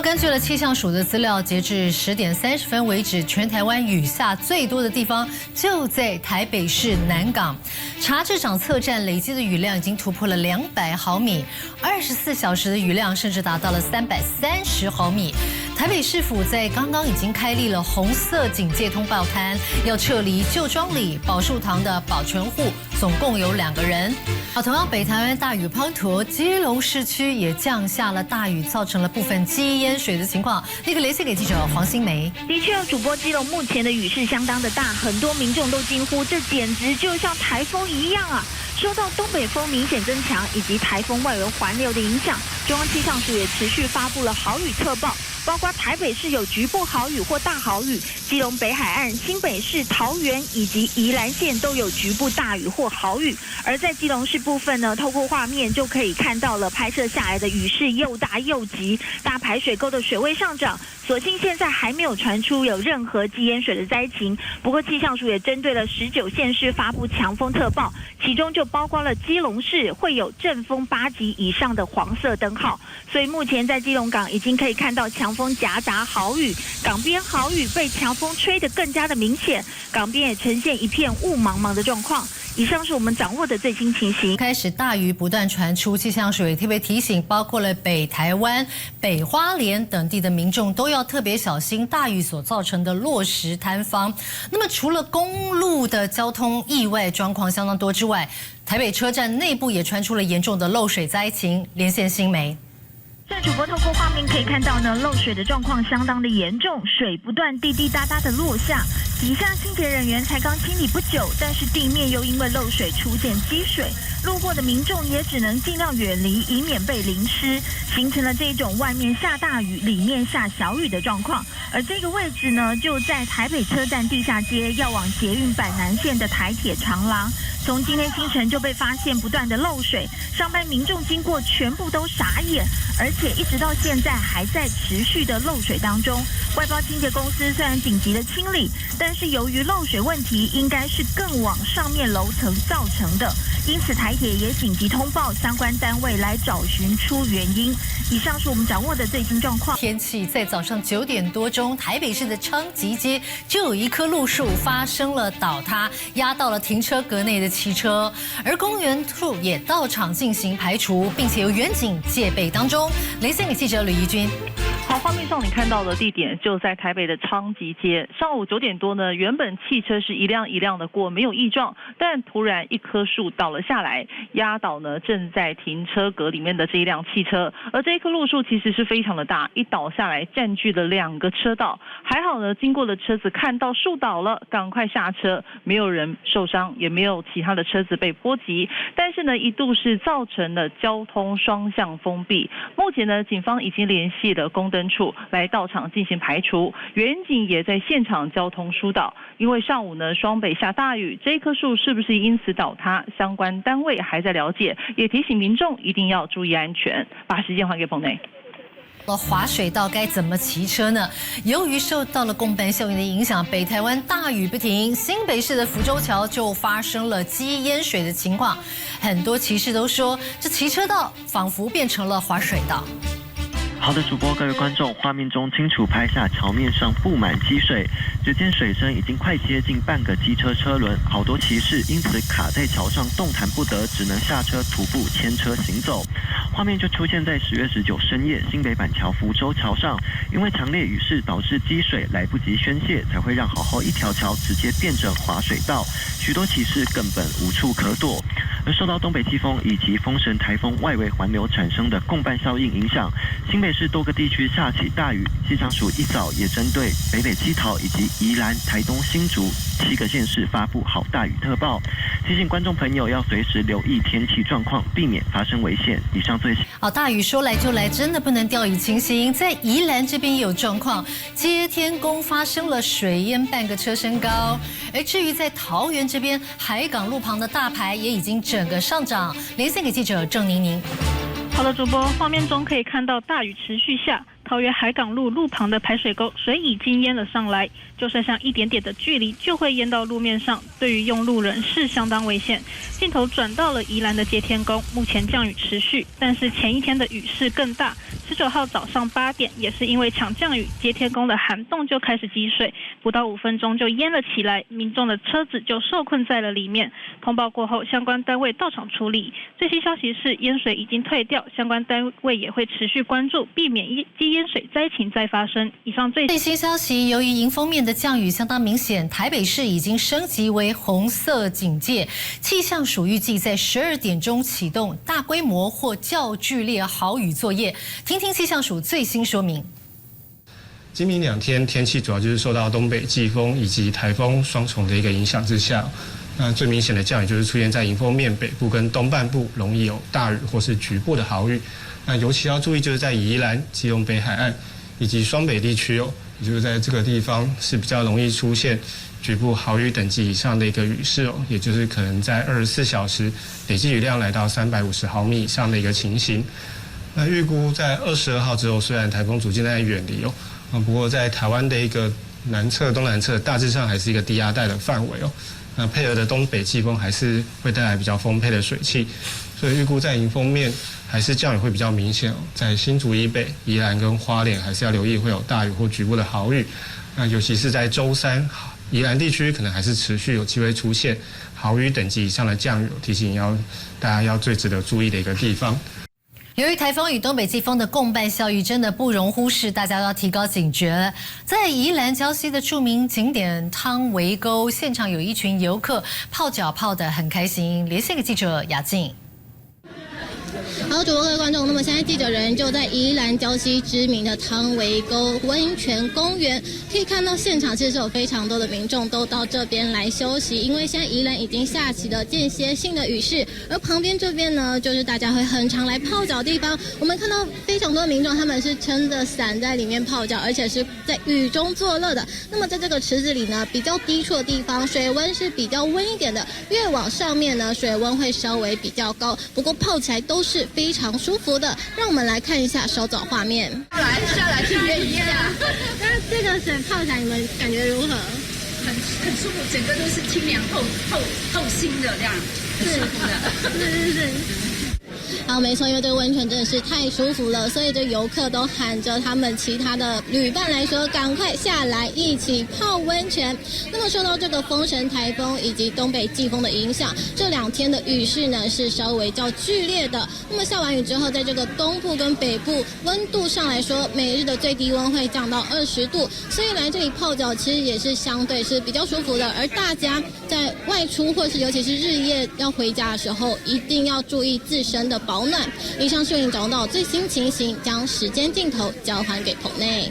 根据了气象署的资料，截至10点30分为止，全台湾雨下最多的地方就在台北市南港。查治长测站累积的雨量已经突破了200毫米，24小时的雨量甚至达到了330毫米。台北市府在刚刚已经开立了红色警戒通报摊，要撤离旧庄里宝树堂的保全户，总共有2个人。同样北台湾大雨滂沱，基隆市区也降下了大雨，造成了部分积淹水的情况。立刻连线给记者黄新梅。的确，主播基隆目前的雨势相当的大，很多民众都惊呼，这简直就像台风一样啊！受到东北风明显增强以及台风外围环流的影响，中央气象署也持续发布了豪雨特报。包括台北市有局部豪雨或大豪雨，基隆北海岸、新北市、桃园以及宜兰县都有局部大雨或豪雨。而在基隆市部分呢，透过画面就可以看到了拍摄下来的雨势又大又急，大排水沟的水位上涨。所幸现在还没有传出有任何积淹水的灾情，不过气象署也针对了19县市发布强风特报，其中就包括了基隆市会有阵风8级以上的黄色灯号。所以目前在基隆港已经可以看到强风夹杂豪雨，港边豪雨被强风吹得更加的明显，港边也呈现一片雾茫茫的状况。以上是我们掌握的最新情形。开始大雨不断传出，气象署也特别提醒，包括了北台湾、北花莲等地的民众都要特别小心大雨所造成的落石坍方。那么除了公路的交通意外状况相当多之外，台北车站内部也传出了严重的漏水灾情。连线新梅。在主播透过画面可以看到呢，漏水的状况相当的严重，水不断滴滴答答的落下。底下清洁人员才刚清理不久，但是地面又因为漏水出现积水，路过的民众也只能尽量远离，以免被淋湿，形成了这种外面下大雨，里面下小雨的状况。而这个位置呢，就在台北车站地下街要往捷运板南线的台铁长廊。从今天清晨就被发现不断的漏水，上班民众经过全部都傻眼，而且一直到现在还在持续的漏水当中。外包清洁公司虽然紧急的清理，但是由于漏水问题应该是更往上面楼层造成的，因此台铁也紧急通报相关单位来找寻出原因。以上是我们掌握的最新状况。天气在早上9点多钟，台北市的昌吉街就有一棵路树发生了倒塌，压到了停车格内的汽车，而公园处也到场进行排除，并且有远警戒备当中。连线给记者吕怡君。好，画面上你看到的地点就在台北的昌吉街。上午9点多呢，原本汽车是一辆一辆的过，没有异状，但突然一棵树倒了下来，压倒呢正在停车格里面的这一辆汽车。而这一棵路树其实是非常的大，一倒下来占据了2个车道。还好呢，经过的车子看到树倒了，赶快下车，没有人受伤，也没有其他的车子被波及。但是呢，一度是造成了交通双向封闭。目前呢，警方已经联系了公灯处来到场进行排除，远警也在现场交通疏导。因为上午呢，双北下大雨，这棵树是不是因此倒塌，相关单位还在了解，也提醒民众一定要注意安全。把时间还给彭内。滑水道该怎么骑车呢？由于受到了共伴效应的影响，北台湾大雨不停，新北市的福州桥就发生了积淹水的情况。很多骑士都说，这骑车道仿佛变成了滑水道。好的，主播，各位观众，画面中清楚拍下桥面上布满积水，只见水深已经快接近半个机车车轮，好多骑士因此卡在桥上动弹不得，只能下车徒步牵车行走。画面就出现在10月19深夜，新北板桥福州桥上，因为强烈雨势导致积水来不及宣泄，才会让好好一条桥直接变成滑水道，许多骑士根本无处可躲。而受到东北季风以及风神台风外围环流产生的共伴效应影响，新北市多个地区下起大雨，气象署一早也针对北基桃以及宜兰、台东、新竹7个县市发布好大雨特报，提醒观众朋友要随时留意天气状况，避免发生危险。以上最新。好，大雨说来就来，真的不能掉以轻心。在宜兰这边也有状况，接天宫发生了水淹半个车身高。而至于在桃园这边，海港路旁的大排也已经整个上涨。连线给记者郑宁宁。好的，主播，画面中可以看到大雨持续下，桃园海港路旁的排水沟水已经淹了上来，就剩下一点点的距离就会淹到路面上，对于用路人是相当危险。镜头转到了宜兰的接天宫，目前降雨持续，但是前一天的雨势更大， 19号早上8点，也是因为强降雨，接天宫的涵洞就开始积水，不到5分钟就淹了起来，民众的车子就受困在了里面。通报过后，相关单位到场处理。最新消息是淹水已经退掉，相关单位也会持续关注，避免积淹水灾情再发生。以上最新消息，由于迎风面的降雨相当明显，台北市已经升级为红色警戒，气象署预计在12点钟启动大规模或较剧烈豪雨作业。听听气象署最新说明。今明2天天气主要就是受到东北季风以及台风双重的一个影响之下，那最明显的降雨就是出现在迎风面北部跟东半部，容易有大雨或是局部的豪雨。那尤其要注意就是在宜兰、基隆北海岸以及双北地区哦，也就是在这个地方是比较容易出现局部豪雨等级以上的一个雨势哦，也就是可能在24小时累计雨量来到350毫米以上的一个情形。那预估在22号之后，虽然台风逐渐在远离哦，不过在台湾的一个南侧、东南侧大致上还是一个低压带的范围哦。那配合的东北季风还是会带来比较丰沛的水汽，所以预估在迎风面还是降雨会比较明显哦。在新竹以北、宜兰跟花莲还是要留意会有大雨或局部的豪雨。那尤其是在周三，宜兰地区可能还是持续有机会出现豪雨等级以上的降雨，提醒大家要最值得注意的一个地方。由于台风与东北季风的共伴效应真的不容忽视，大家都要提高警觉了。在宜兰礁溪的著名景点汤围沟，现场有一群游客泡脚泡得很开心。连线给记者雅静。好，主播各位观众，那么现在记者人就在宜兰礁溪知名的汤围沟温泉公园，可以看到现场其实有非常多的民众都到这边来休息，因为现在宜兰已经下起了间歇性的雨势，而旁边这边呢，就是大家会很常来泡脚的地方。我们看到非常多的民众，他们是撑着伞在里面泡脚，而且是在雨中作乐的。那么在这个池子里呢，比较低处的地方，水温是比较温一点的，越往上面呢，水温会稍微比较高，不过泡起来都是非常舒服的。让我们来看一下手澡画面。下来体验一下。那这个水泡起来，你们感觉如何？很舒服，整个都是清凉透心的这样，很舒服的。是。好，没错，因为这个温泉真的是太舒服了，所以这游客都喊着他们其他的旅伴来说，赶快下来一起泡温泉。那么受到这个风神台风以及东北季风的影响，这2天的雨势呢是稍微较剧烈的。那么下完雨之后，在这个东部跟北部温度上来说，每日的最低温会降到20度，所以来这里泡脚其实也是相对是比较舒服的。而大家在外出或是尤其是日夜要回家的时候，一定要注意自身的保暖。以上是为您找到最新情形，将时间镜头交还给棚内。